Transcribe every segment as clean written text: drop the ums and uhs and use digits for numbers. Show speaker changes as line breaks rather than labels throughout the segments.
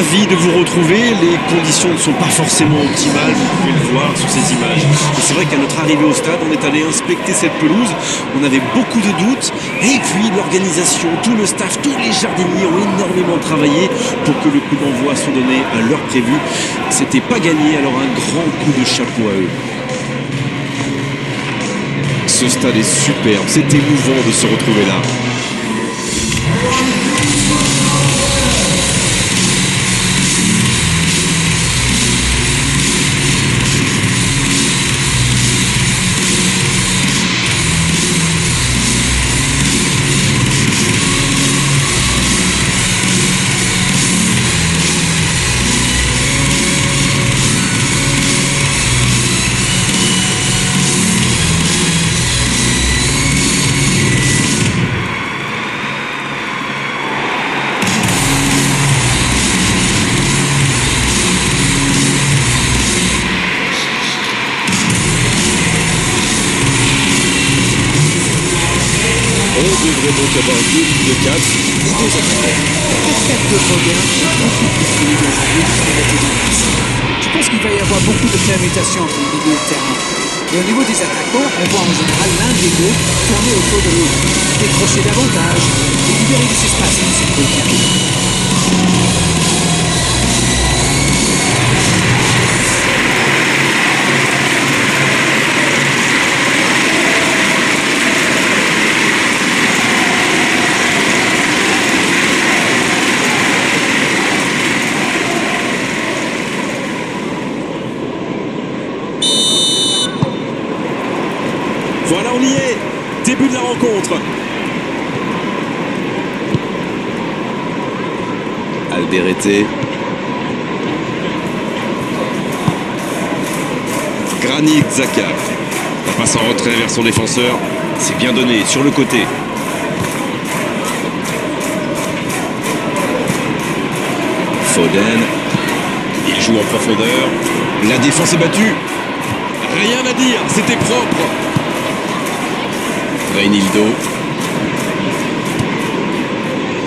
ravi de vous retrouver. Les conditions ne sont pas forcément optimales, vous pouvez le voir sur ces images. Et c'est vrai qu'à notre arrivée au stade, on est allé inspecter cette pelouse. On avait beaucoup de doutes. Et puis l'organisation, tout le staff, tous les jardiniers ont énormément travaillé pour que le coup d'envoi soit donné à l'heure prévue. C'était pas gagné, alors un grand coup de chapeau à eux. Ce stade est superbe, c'est émouvant de se retrouver là. On devrait donc avoir 2 lignes de 4 et 2 attaquants.
Peut-être de Foden est beaucoup plus solide aujourd'hui qu'il ne l'était dans le passé. Je pense qu'il va y avoir beaucoup de permutations entre le milieu de terrain. Et au niveau des attaquants, on voit en général l'un des deux tourner autour de l'autre, décrocher davantage et libérer des espaces pour ses coéquipiers.
Voilà, on y est. Début de la rencontre. Alderete. Granit Xhaka. La passe en retrait vers son défenseur. C'est bien donné sur le côté. Foden. Il joue en profondeur. La défense est battue. Rien à dire, c'était propre. Reinildo.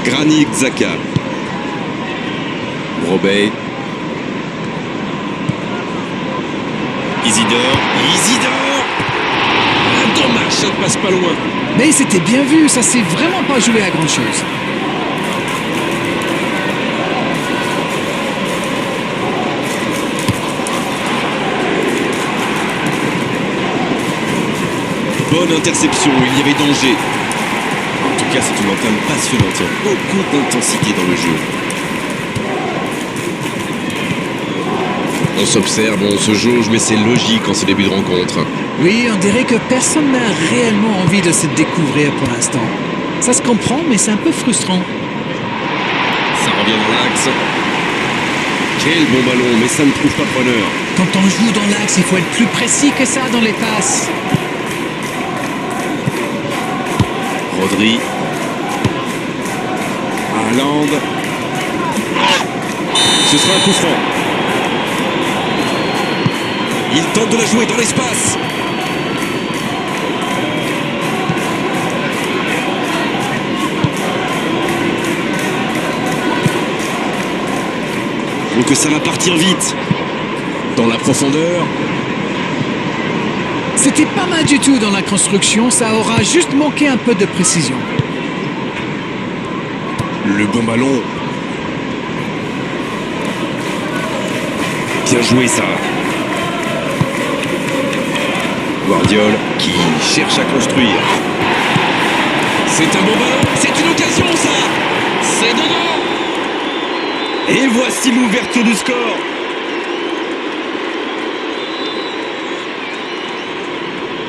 Granit Xhaka. Robey. Isidore. Ah, dommage, ça ne passe pas loin.
Mais c'était bien vu, ça s'est vraiment pas joué à grand chose.
Bonne interception, il y avait danger. En tout cas, c'est une entame passionnante. Il y a beaucoup d'intensité dans le jeu. On s'observe, on se jauge, mais c'est logique en ce début de rencontre.
Oui, on dirait que personne n'a réellement envie de se découvrir pour l'instant. Ça se comprend, mais c'est un peu frustrant.
Ça revient dans l'axe. Quel bon ballon, mais ça ne trouve pas preneur.
Quand on joue dans l'axe, il faut être plus précis que ça dans les passes.
Rodri. Haaland. Ce sera un coup franc. Il tente de la jouer dans l'espace. Donc ça va partir vite. Dans la profondeur.
C'était pas mal du tout dans la construction, ça aura juste manqué un peu de précision.
Le bon ballon. Bien joué ça. Guardiol qui cherche à construire. C'est un bon ballon, c'est une occasion ça. C'est dedans. Et voici l'ouverture du score.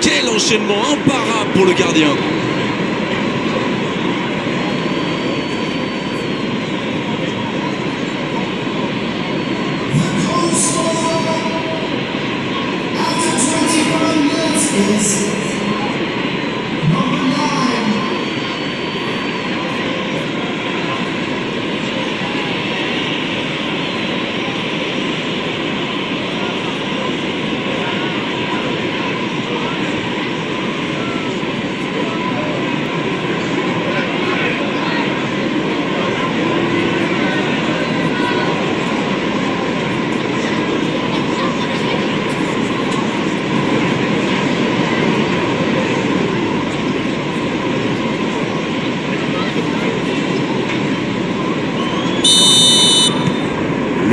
Quel enchaînement imparable pour le gardien.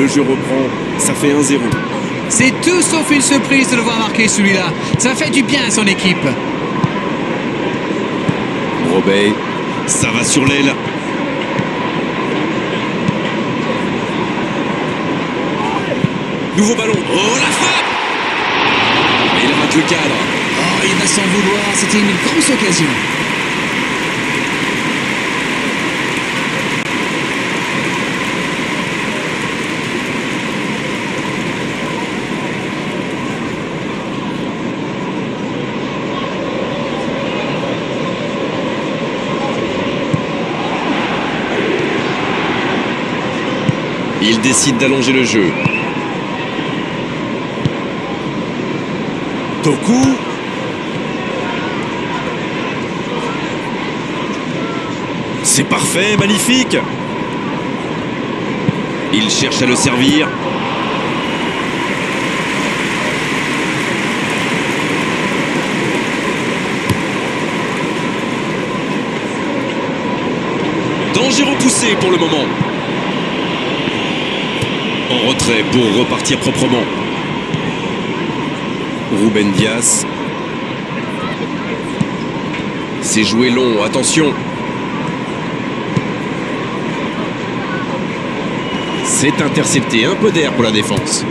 Le jeu reprend, ça fait 1-0.
C'est tout sauf une surprise de le voir marquer celui-là. Ça fait du bien à son équipe.
Robey, ça va sur l'aile. Nouveau ballon. Oh, la frappe! Et il rate le cadre.
Oh, il va s'en vouloir. C'était une grosse occasion.
Il décide d'allonger le jeu. Toku. C'est parfait, magnifique. Il cherche à le servir. Danger repoussé pour le moment. En retrait pour repartir proprement. Ruben Dias. C'est joué long, attention. C'est intercepté, un peu d'air pour la défense.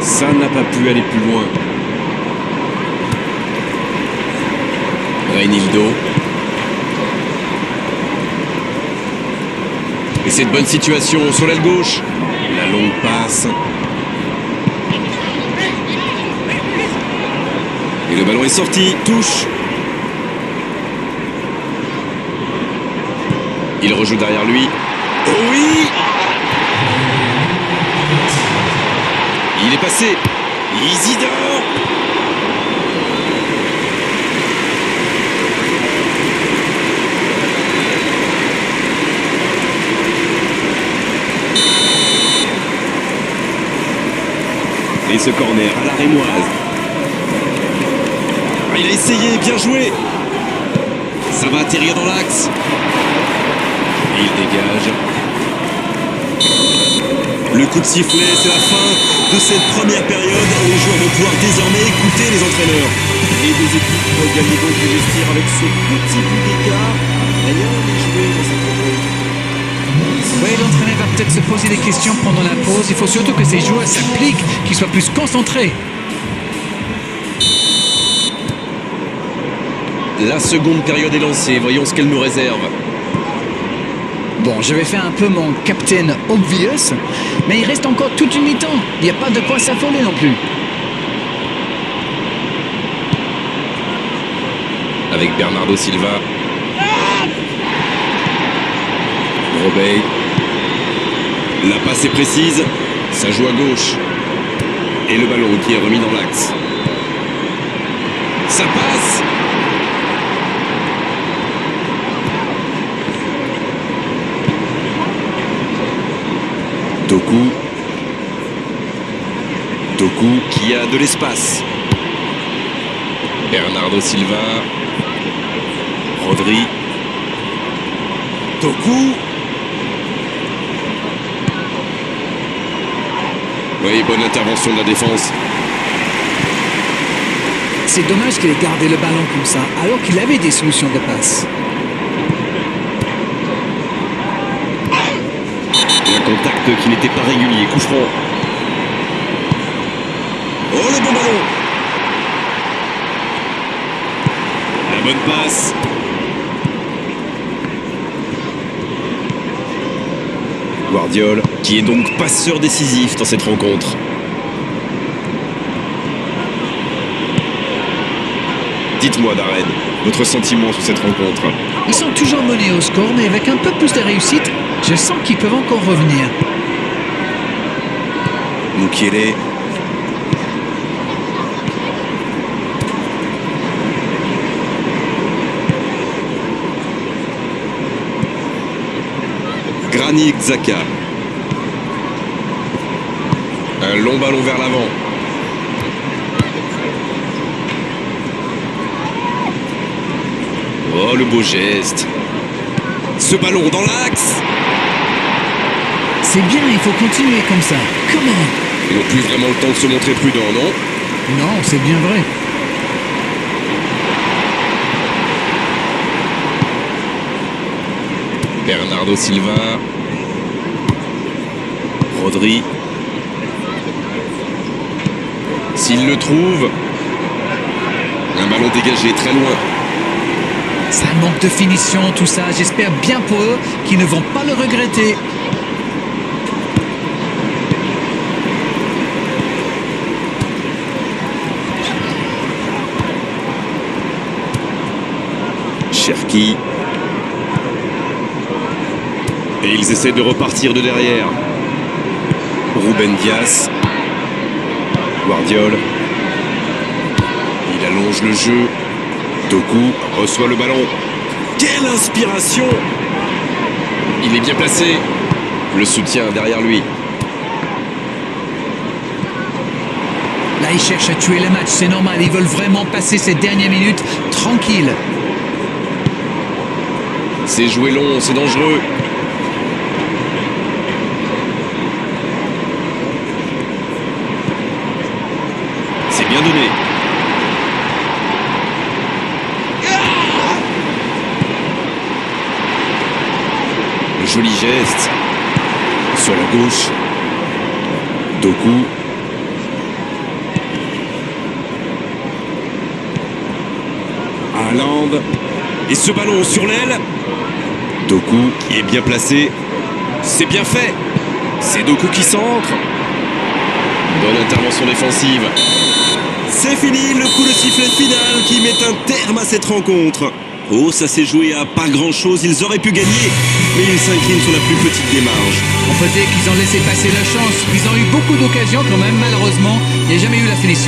Ça n'a pas pu aller plus loin. Reinildo. Et cette bonne situation sur l'aile gauche. La longue passe. Et le ballon est sorti. Touche. Il rejoue derrière lui. Oh oui! Il est passé. Isidore. Et ce corner à la rémoise. Ah, il a essayé, bien joué. Ça va atterrir dans l'axe. Et il dégage. Le coup de sifflet, c'est la fin de cette première période. Les joueurs vont pouvoir désormais écouter les entraîneurs. Les deux équipes vont gagner donc les vestiaires avec ce petit but d'écart. Rien n'est joué dans cette période.
Oui, l'entraîneur va peut-être se poser des questions pendant la pause. Il faut surtout que ces joueurs s'appliquent, qu'ils soient plus concentrés.
La seconde période est lancée. Voyons ce qu'elle nous réserve.
Bon, je vais faire un peu mon Captain Obvious, mais il reste encore toute une mi-temps. Il n'y a pas de quoi s'affoler non plus.
Avec Bernardo Silva. Robey. La passe est précise. Ça joue à gauche. Et le ballon qui est remis dans l'axe. Ça passe. Toku. Toku qui a de l'espace. Bernardo Silva. Rodri. Toku. Oui, bonne intervention de la défense.
C'est dommage qu'il ait gardé le ballon comme ça, alors qu'il avait des solutions de passe.
Un contact qui n'était pas régulier. Coup franc. Oh, le bon ballon. La bonne passe. Guardiola, qui est donc passeur décisif dans cette rencontre. Dites-moi, Darren, votre sentiment sur cette rencontre.
Ils sont toujours menés au score, mais avec un peu plus de réussite, je sens qu'ils peuvent encore revenir.
Mukiele. Granit Xhaka. Un long ballon vers l'avant. Oh, le beau geste. Ce ballon dans l'axe.
C'est bien, il faut continuer comme ça. Come on.
Ils n'ont plus vraiment le temps de se montrer prudents, non?
Non, c'est bien vrai.
Bernardo Silva. Rodri. S'il le trouve. Un ballon dégagé très loin.
Ça manque de finition, tout ça. J'espère bien pour eux qu'ils ne vont pas le regretter.
Cherki. Et ils essaient de repartir de derrière. Ruben Dias. Guardiol. Il allonge le jeu. Doku reçoit le ballon. Quelle inspiration! Il est bien placé. Le soutien derrière lui.
Là, ils cherchent à tuer le match, c'est normal. Ils veulent vraiment passer ces dernières minutes tranquilles.
C'est joué long, c'est dangereux. C'est bien donné. Le joli geste. Sur la gauche. Doku. Haaland. Et ce ballon sur l'aile. Doku qui est bien placé. C'est bien fait. C'est Doku qui centre. Bonne intervention défensive. C'est fini, le coup de sifflet final qui met un terme à cette rencontre. Oh, ça s'est joué à pas grand-chose. Ils auraient pu gagner, mais ils s'inclinent sur la plus petite des marges.
On peut dire qu'ils ont laissé passer la chance. Ils ont eu beaucoup d'occasions quand même, malheureusement. Il n'y a jamais eu la finition.